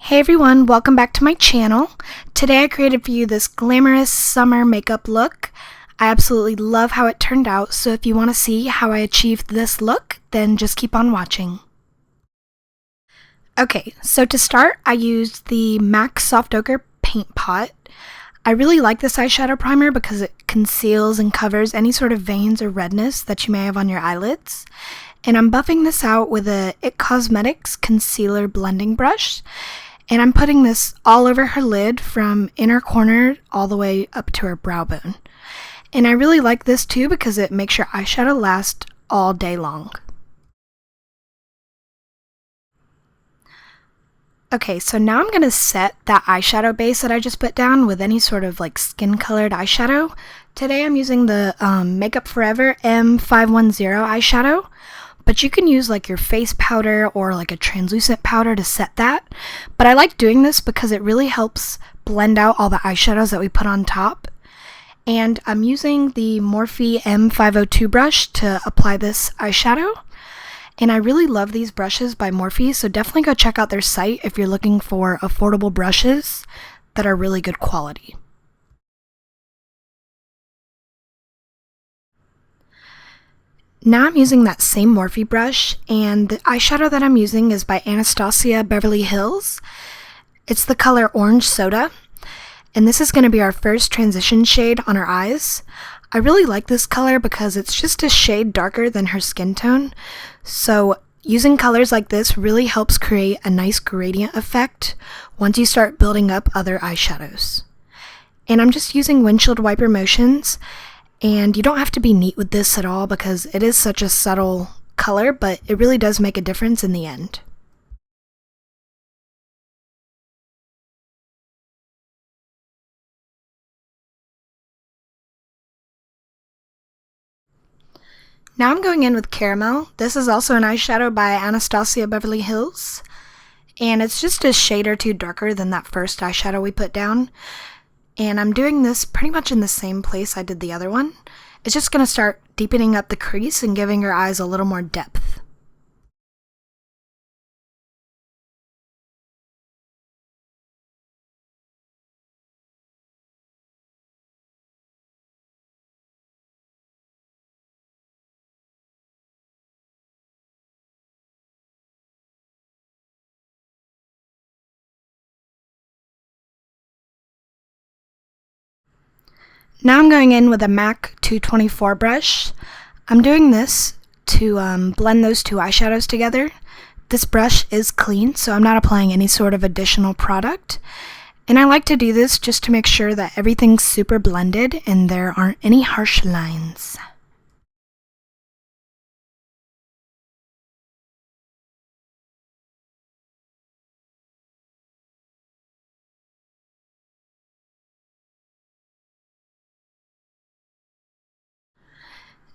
Hey everyone, welcome back to my channel. Today I created for you this glamorous summer makeup look. I absolutely love how it turned out, so if you want to see how I achieved this look, then just keep on watching. Okay, so to start, I used the MAC Soft Ochre Paint Pot. I really like this eyeshadow primer because it conceals and covers any sort of veins or redness that you may have on your eyelids. And I'm buffing this out with a IT Cosmetics Concealer Blending Brush. And I'm putting this all over her lid from inner corner all the way up to her brow bone. And I really like this too because it makes your eyeshadow last all day long. Okay, so now I'm going to set that eyeshadow base that I just put down with any sort of like skin colored eyeshadow. Today I'm using the Makeup Forever M510 eyeshadow. But you can use like your face powder or like a translucent powder to set that. But I like doing this because it really helps blend out all the eyeshadows that we put on top. And I'm using the Morphe M502 brush to apply this eyeshadow. And I really love these brushes by Morphe, so definitely go check out their site if you're looking for affordable brushes that are really good quality. Now I'm using that same Morphe brush, and the eyeshadow that I'm using is by Anastasia Beverly Hills. It's the color Orange Soda, and this is going to be our first transition shade on her eyes. I really like this color because it's just a shade darker than her skin tone, so using colors like this really helps create a nice gradient effect once you start building up other eyeshadows. And I'm just using windshield wiper motions. And you don't have to be neat with this at all because it is such a subtle color, but it really does make a difference in the end. Now I'm going in with Caramel. This is also an eyeshadow by Anastasia Beverly Hills. And it's just a shade or two darker than that first eyeshadow we put down. And I'm doing this pretty much in the same place I did the other one. It's just going to start deepening up the crease and giving your eyes a little more depth. Now I'm going in with a MAC 224 brush. I'm doing this to blend those two eyeshadows together. This brush is clean, so I'm not applying any sort of additional product. And I like to do this just to make sure that everything's super blended and there aren't any harsh lines.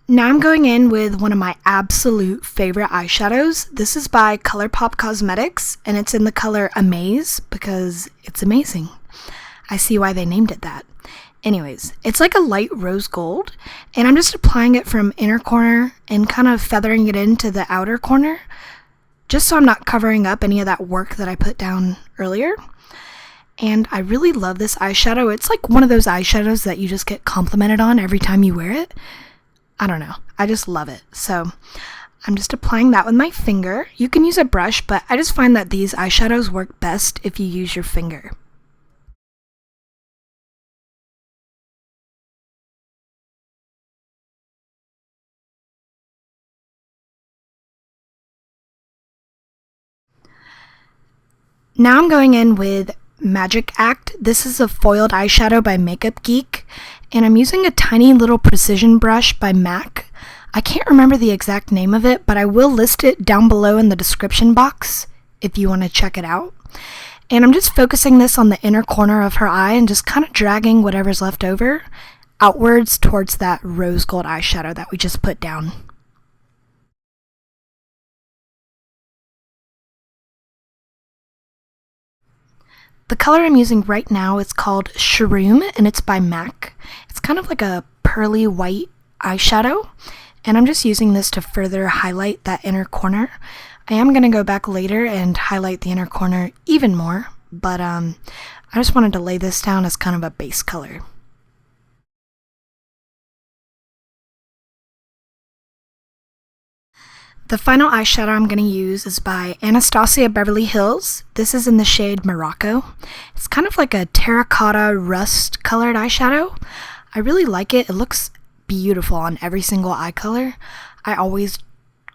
Now I'm going in with one of my absolute favorite eyeshadows. This is by ColourPop Cosmetics, and it's in the color Amaze because it's amazing. I see why they named it that. Anyways, it's like a light rose gold, and I'm just applying it from inner corner and kind of feathering it into the outer corner, just so I'm not covering up any of that work that I put down earlier. And I really love this eyeshadow. It's like one of those eyeshadows that you just get complimented on every time you wear it. I don't know, I just love it. So I'm just applying that with my finger. You can use a brush, but I just find that these eyeshadows work best if you use your finger. Now I'm going in with Magic Act. This is a foiled eyeshadow by Geek. And I'm using a tiny little precision brush by MAC. I can't remember the exact name of it, but I will list it down below in the description box if you want to check it out. And I'm just focusing this on the inner corner of her eye and just kind of dragging whatever's left over outwards towards that rose gold eyeshadow that we just put down. The color I'm using right now is called Shroom, and it's by MAC. It's kind of like a pearly white eyeshadow, and I'm just using this to further highlight that inner corner. I am going to go back later and highlight the inner corner even more, but I just wanted to lay this down as kind of a base color. The final eyeshadow I'm going to use is by Anastasia Beverly Hills. This is in the shade Morocco. It's kind of like a terracotta rust colored eyeshadow. I really like it. It looks beautiful on every single eye color. I always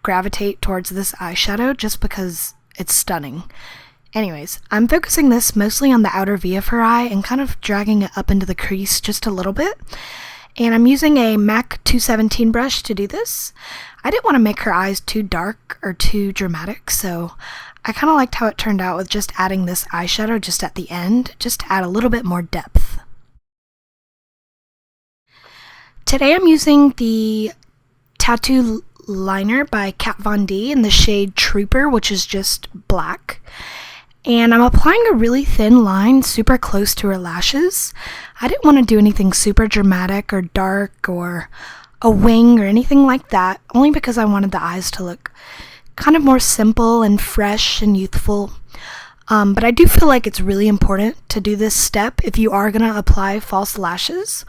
gravitate towards this eyeshadow just because it's stunning. Anyways, I'm focusing this mostly on the outer V of her eye and kind of dragging it up into the crease just a little bit. And I'm using a MAC 217 brush to do this. I didn't want to make her eyes too dark or too dramatic, so I kind of liked how it turned out with just adding this eyeshadow just at the end, just to add a little bit more depth. Today I'm using the Tattoo Liner by Kat Von D in the shade Trooper, which is just black. And I'm applying a really thin line super close to her lashes. I didn't want to do anything super dramatic or dark or a wing or anything like that, only because I wanted the eyes to look kind of more simple and fresh and youthful. But I do feel like it's really important to do this step if you are going to apply false lashes,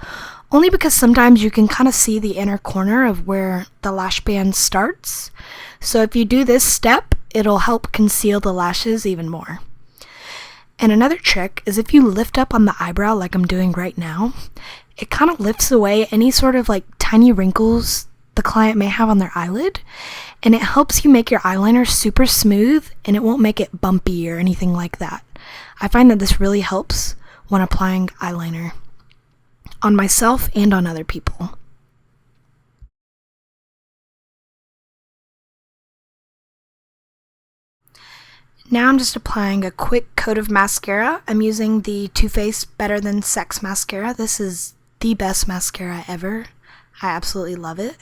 only because sometimes you can kind of see the inner corner of where the lash band starts. So if you do this step, it'll help conceal the lashes even more. And another trick is if you lift up on the eyebrow like I'm doing right now, it kind of lifts away any sort of like tiny wrinkles the client may have on their eyelid, and it helps you make your eyeliner super smooth and it won't make it bumpy or anything like that. I find that this really helps when applying eyeliner on myself and on other people. Now I'm just applying a quick coat of mascara. I'm using the Too Faced Better Than Sex mascara. This is the best mascara ever. I absolutely love it.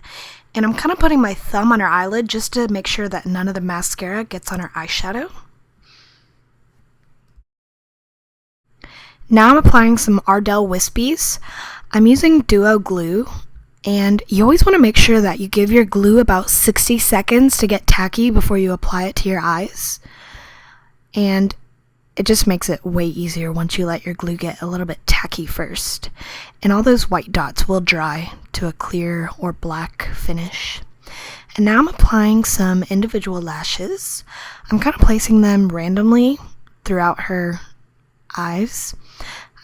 And I'm kind of putting my thumb on her eyelid just to make sure that none of the mascara gets on her eyeshadow. Now I'm applying some Ardell Wispies. I'm using Duo Glue. And you always want to make sure that you give your glue about 60 seconds to get tacky before you apply it to your eyes. And it just makes it way easier once you let your glue get a little bit tacky first. And all those white dots will dry to a clear or black finish. And now I'm applying some individual lashes. I'm kind of placing them randomly throughout her eyes.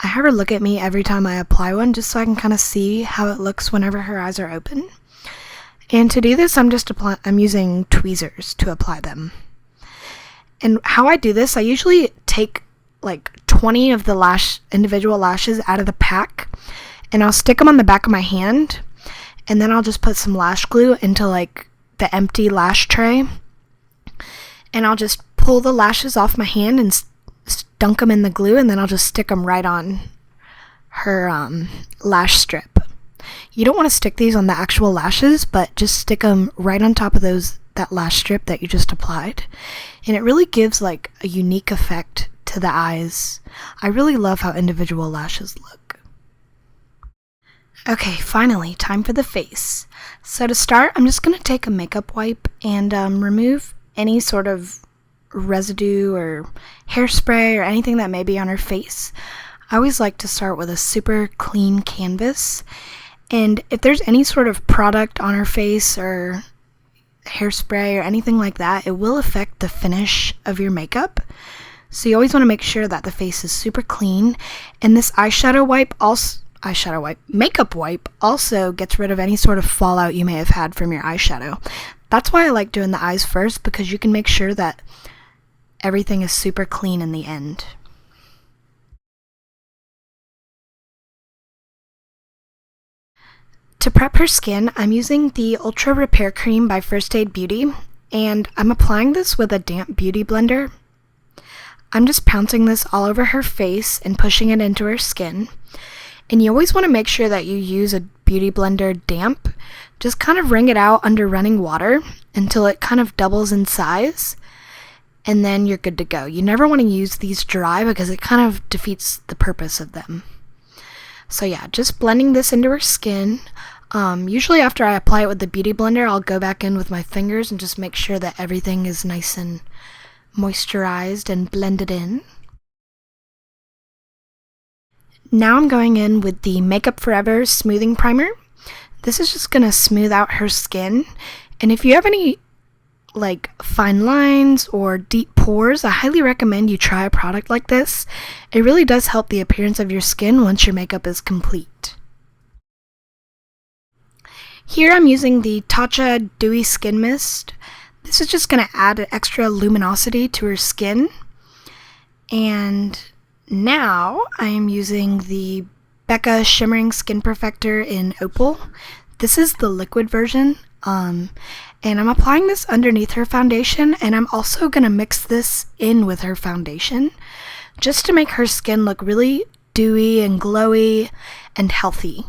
I have her look at me every time I apply one just so I can kind of see how it looks whenever her eyes are open. And to do this, I'm using tweezers to apply them. And how I do this, I usually take like 20 of the individual lashes out of the pack, and I'll stick them on the back of my hand, and then I'll just put some lash glue into like the empty lash tray, and I'll just pull the lashes off my hand and dunk them in the glue, and then I'll just stick them right on her lash strip. You don't want to stick these on the actual lashes, but just stick them right on top of that lash strip that you just applied, and it really gives like a unique effect to the eyes. I really love how individual lashes look. Okay, finally, time for the face. So to start, I'm just going to take a makeup wipe and remove any sort of residue or hairspray or anything that may be on her face. I always like to start with a super clean canvas, and if there's any sort of product on her face or hairspray or anything like that, it will affect the finish of your makeup. So you always want to make sure that the face is super clean. And this makeup wipe also gets rid of any sort of fallout you may have had from your eyeshadow. That's why I like doing the eyes first, because you can make sure that everything is super clean in the end. To prep her skin, I'm using the Ultra Repair Cream by First Aid Beauty, and I'm applying this with a damp beauty blender. I'm just pouncing this all over her face and pushing it into her skin. And you always want to make sure that you use a beauty blender damp. Just kind of wring it out under running water until it kind of doubles in size, and then you're good to go. You never want to use these dry because it kind of defeats the purpose of them. So yeah, just blending this into her skin. Usually after I apply it with the beauty blender, I'll go back in with my fingers and just make sure that everything is nice and moisturized and blended in. Now I'm going in with the Makeup Forever Smoothing Primer. This is just going to smooth out her skin. And if you have any like fine lines or deep pores, I highly recommend you try a product like this. It really does help the appearance of your skin once your makeup is complete. Here I'm using the Tatcha Dewy Skin Mist. This is just going to add an extra luminosity to her skin. And now I am using the Becca Shimmering Skin Perfector in Opal. This is the liquid version. And I'm applying this underneath her foundation, and I'm also going to mix this in with her foundation just to make her skin look really dewy and glowy and healthy.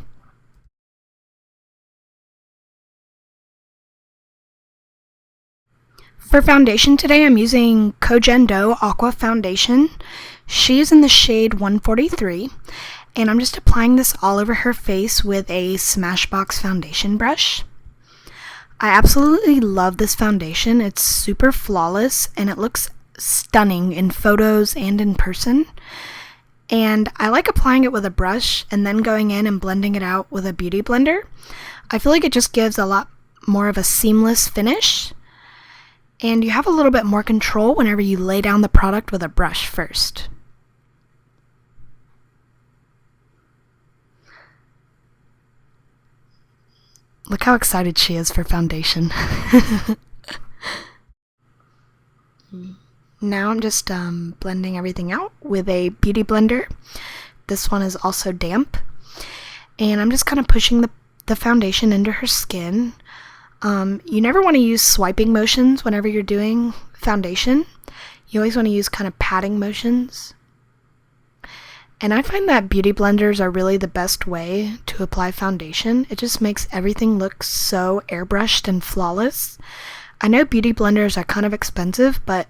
For foundation today, I'm using Kojen Do Aqua Foundation. She's in the shade 143, and I'm just applying this all over her face with a Smashbox foundation brush. I absolutely love this foundation. It's super flawless, and it looks stunning in photos and in person. And I like applying it with a brush and then going in and blending it out with a beauty blender. I feel like it just gives a lot more of a seamless finish. And you have a little bit more control whenever you lay down the product with a brush first. Look how excited she is for foundation. Now I'm just blending everything out with a beauty blender. This one is also damp. And I'm just kind of pushing the foundation into her skin. You never want to use swiping motions whenever you're doing foundation. You always want to use kind of patting motions. And I find that beauty blenders are really the best way to apply foundation. It just makes everything look so airbrushed and flawless. I know beauty blenders are kind of expensive, but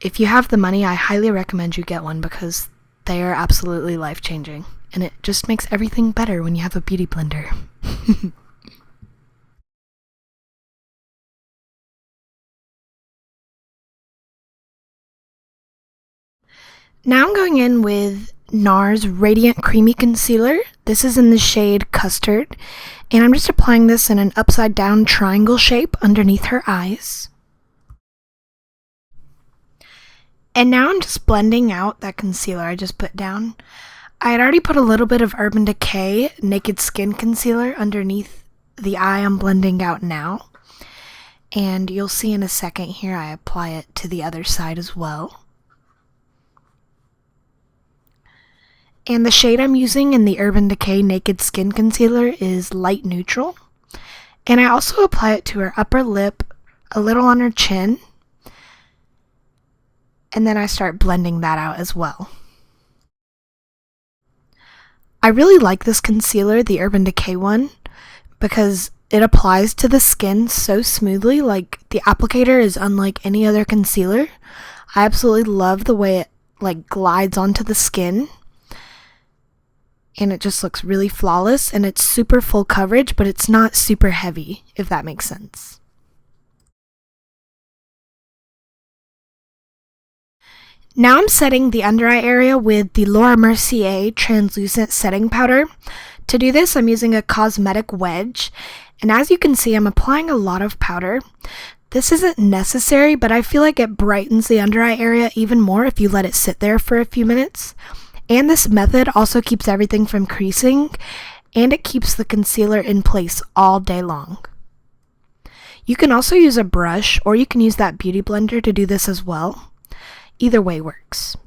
if you have the money, I highly recommend you get one because they are absolutely life-changing. And it just makes everything better when you have a beauty blender. Now I'm going in with NARS Radiant Creamy Concealer. This is in the shade Custard, and I'm just applying this in an upside down triangle shape underneath her eyes. And now I'm just blending out that concealer I just put down. I had already put a little bit of Urban Decay Naked Skin Concealer underneath the eye I'm blending out now. And you'll see in a second here I apply it to the other side as well. And the shade I'm using in the Urban Decay Naked Skin Concealer is Light Neutral. And I also apply it to her upper lip, a little on her chin. And then I start blending that out as well. I really like this concealer, the Urban Decay one, because it applies to the skin so smoothly. Like, the applicator is unlike any other concealer. I absolutely love the way it like glides onto the skin. And it just looks really flawless, and it's super full coverage, but it's not super heavy, if that makes sense. Now I'm setting the under eye area with the Laura Mercier Translucent Setting Powder. To do this, I'm using a cosmetic wedge, and as you can see, I'm applying a lot of powder. This isn't necessary, but I feel like it brightens the under eye area even more if you let it sit there for a few minutes. And this method also keeps everything from creasing, and it keeps the concealer in place all day long. You can also use a brush, or you can use that beauty blender to do this as well. Either way works.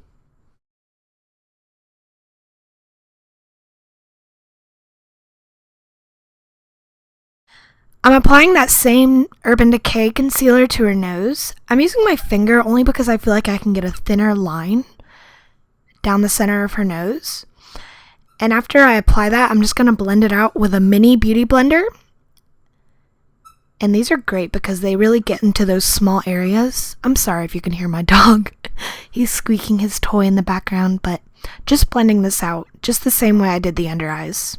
I'm applying that same Urban Decay concealer to her nose. I'm using my finger only because I feel like I can get a thinner line down the center of her nose. And after I apply that, I'm just going to blend it out with a mini beauty blender. And these are great because they really get into those small areas. I'm sorry if you can hear my dog. He's squeaking his toy in the background, but just blending this out just the same way I did the under eyes.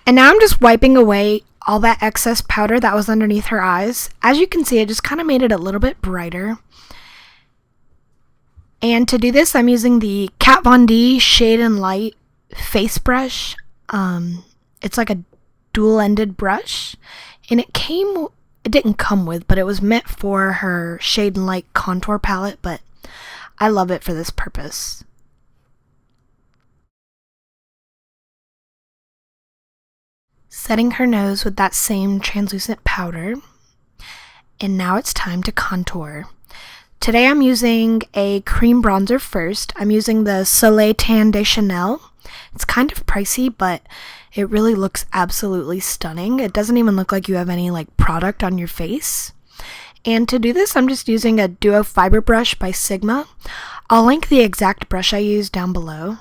And now I'm just wiping away all that excess powder that was underneath her eyes. As you can see, I just kind of made it a little bit brighter. And to do this, I'm using the Kat Von D Shade and Light face brush. It's like a dual-ended brush, and it didn't come with, but it was meant for her Shade and Light contour palette, but I love it for this purpose. Setting her nose with that same translucent powder, and now it's time to contour. Today I'm using a cream bronzer first. I'm using the Soleil Tan de Chanel. It's kind of pricey, but it really looks absolutely stunning. It doesn't even look like you have any like product on your face. And to do this, I'm just using a Duo Fiber Brush by Sigma. I'll link the exact brush I use down below.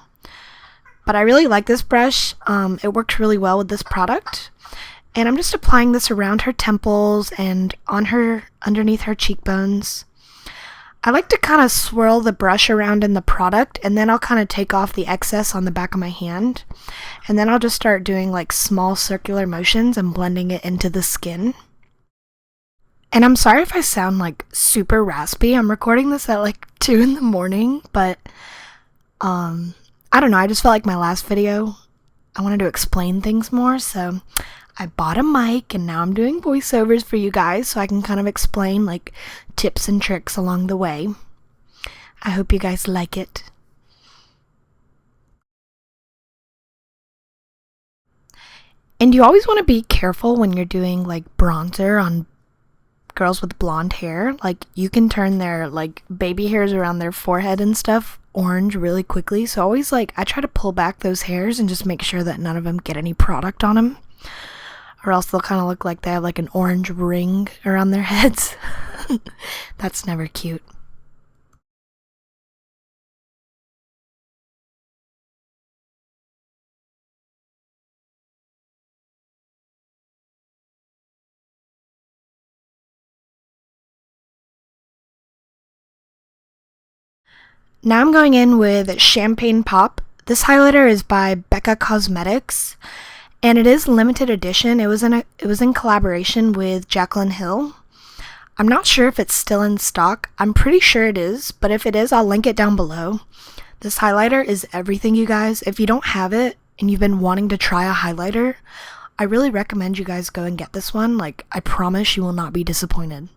But I really like this brush. It works really well with this product. And I'm just applying this around her temples and underneath her cheekbones. I like to kind of swirl the brush around in the product, and then I'll kind of take off the excess on the back of my hand. And then I'll just start doing like small circular motions and blending it into the skin. And I'm sorry if I sound like super raspy. I'm recording this at like 2 in the morning, but I don't know. I just felt like my last video, I wanted to explain things more, so I bought a mic and now I'm doing voiceovers for you guys so I can kind of explain like tips and tricks along the way. I hope you guys like it. And you always want to be careful when you're doing like bronzer on girls with blonde hair. Like you can turn their like baby hairs around their forehead and stuff orange really quickly. So always like I try to pull back those hairs and just make sure that none of them get any product on them. Or else they'll kind of look like they have like an orange ring around their heads. That's never cute. Now I'm going in with Champagne Pop. This highlighter is by Becca Cosmetics. And it is limited edition. It was in collaboration with Jaclyn Hill. I'm not sure if it's still in stock. I'm pretty sure it is, but if it is, I'll link it down below. This highlighter is everything, you guys. If you don't have it and you've been wanting to try a highlighter, I really recommend you guys go and get this one. Like, I promise you will not be disappointed.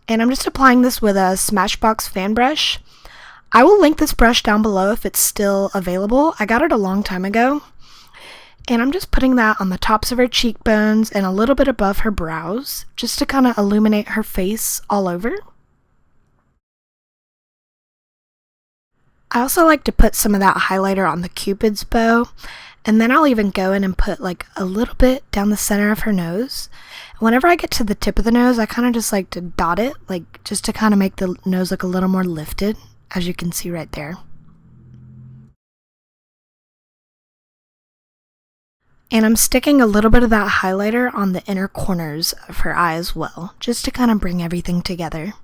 And I'm just applying this with a Smashbox fan brush. I will link this brush down below if it's still available. I got it a long time ago. And I'm just putting that on the tops of her cheekbones and a little bit above her brows, just to kind of illuminate her face all over. I also like to put some of that highlighter on the Cupid's bow, and then I'll even go in and put like a little bit down the center of her nose. Whenever I get to the tip of the nose, I kind of just like to dot it, like just to kind of make the nose look a little more lifted, as you can see right there. And I'm sticking a little bit of that highlighter on the inner corners of her eye as well, just to kind of bring everything together.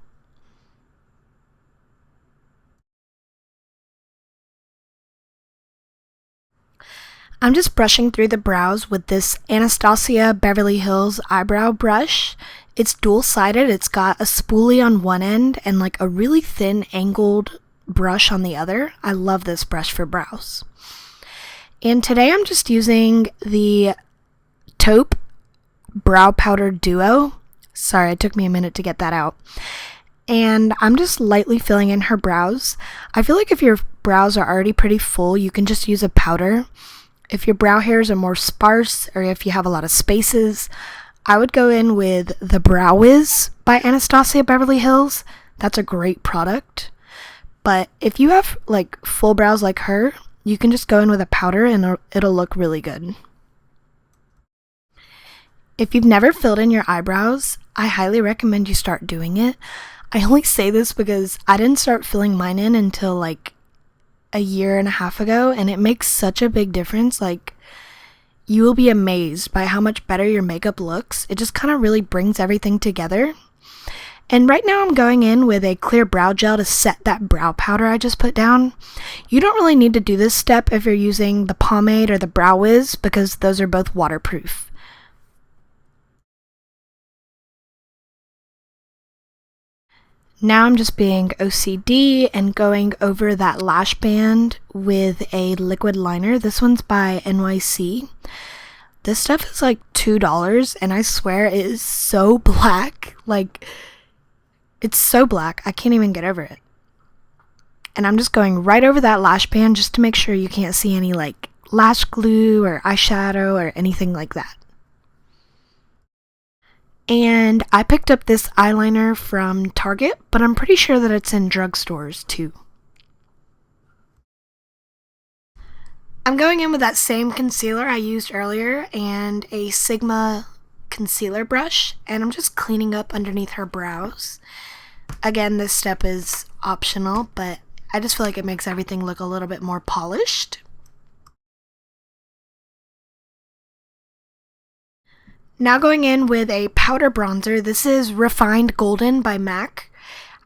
I'm just brushing through the brows with this Anastasia Beverly Hills eyebrow brush. It's dual-sided. It's got a spoolie on one end and like a really thin angled brush on the other. I love this brush for brows. And today I'm just using the Taupe Brow Powder Duo. Sorry, it took me a minute to get that out. And I'm just lightly filling in her brows. I feel like if your brows are already pretty full, you can just use a powder. If your brow hairs are more sparse, or if you have a lot of spaces, I would go in with the Brow Wiz by Anastasia Beverly Hills. That's a great product. But if you have like full brows like her, you can just go in with a powder and it'll look really good. If you've never filled in your eyebrows, I highly recommend you start doing it. I only say this because I didn't start filling mine in until like a year and a half ago, and it makes such a big difference. Like, you will be amazed by how much better your makeup looks. It just kind of really brings everything together. And right now I'm going in with a clear brow gel to set that brow powder I just put down. You don't really need to do this step if you're using the pomade or the Brow Wiz, because those are both waterproof. Now I'm just being OCD and going over that lash band with a liquid liner. This one's by NYC. This stuff is like $2 and I swear it is so black. Like, it's so black, I can't even get over it. And I'm just going right over that lash band just to make sure you can't see any like lash glue or eyeshadow or anything like that. And I picked up this eyeliner from Target, but I'm pretty sure that it's in drugstores too. I'm going in with that same concealer I used earlier and a Sigma concealer brush, and I'm just cleaning up underneath her brows. Again, this step is optional, but I just feel like it makes everything look a little bit more polished. Now going in with a powder bronzer. This is Refined Golden by MAC.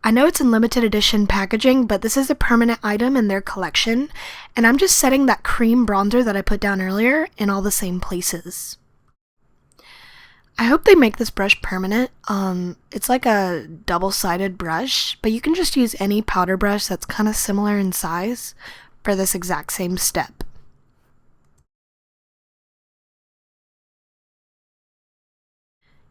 I know it's in limited edition packaging, but this is a permanent item in their collection, and I'm just setting that cream bronzer that I put down earlier in all the same places. I hope they make this brush permanent. It's like a double-sided brush, but you can just use any powder brush that's kind of similar in size for this exact same step.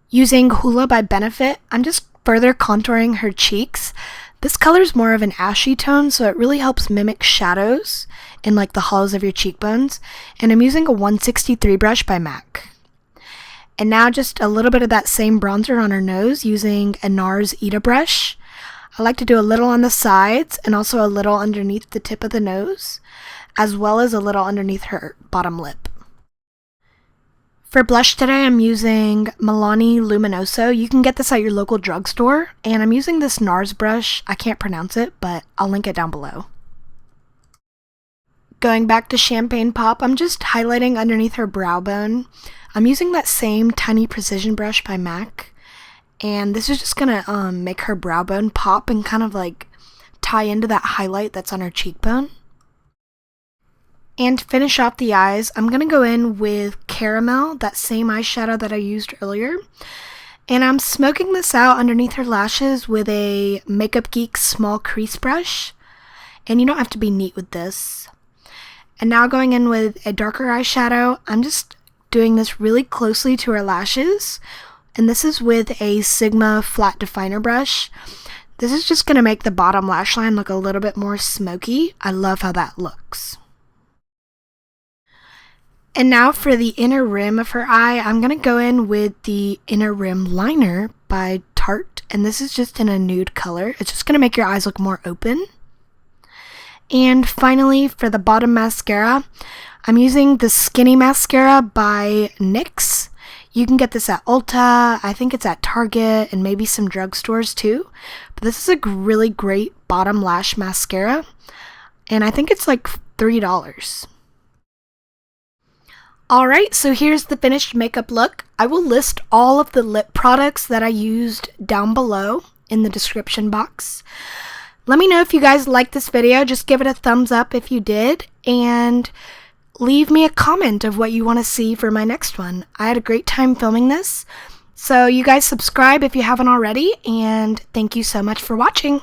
Using Hoola by Benefit, I'm just further contouring her cheeks. This color is more of an ashy tone, so it really helps mimic shadows in like the hollows of your cheekbones. And I'm using a 163 brush by MAC. And now just a little bit of that same bronzer on her nose using a NARS Ita brush. I like to do a little on the sides and also a little underneath the tip of the nose, as well as a little underneath her bottom lip. For blush today, I'm using Milani Luminoso. You can get this at your local drugstore, and I'm using this NARS brush. I can't pronounce it, but I'll link it down below. Going back to Champagne Pop, I'm just highlighting underneath her brow bone. I'm using that same tiny precision brush by MAC, and this is just gonna make her brow bone pop and kind of like tie into that highlight that's on her cheekbone. And to finish off the eyes, I'm going to go in with Caramel, that same eyeshadow that I used earlier. And I'm smoking this out underneath her lashes with a Makeup Geek small crease brush. And you don't have to be neat with this. And now going in with a darker eyeshadow, I'm just doing this really closely to her lashes. And this is with a Sigma flat definer brush. This is just going to make the bottom lash line look a little bit more smoky. I love how that looks. And now for the inner rim of her eye, I'm going to go in with the Inner Rim Liner by Tarte. And this is just in a nude color. It's just going to make your eyes look more open. And finally, for the bottom mascara, I'm using the Skinny Mascara by NYX. You can get this at Ulta, I think it's at Target, and maybe some drugstores too. But this is a really great bottom lash mascara. And I think it's like $3. Alright, so here's the finished makeup look. I will list all of the lip products that I used down below in the description box. Let me know if you guys liked this video. Just give it a thumbs up if you did. And leave me a comment of what you want to see for my next one. I had a great time filming this. So you guys subscribe if you haven't already. And thank you so much for watching.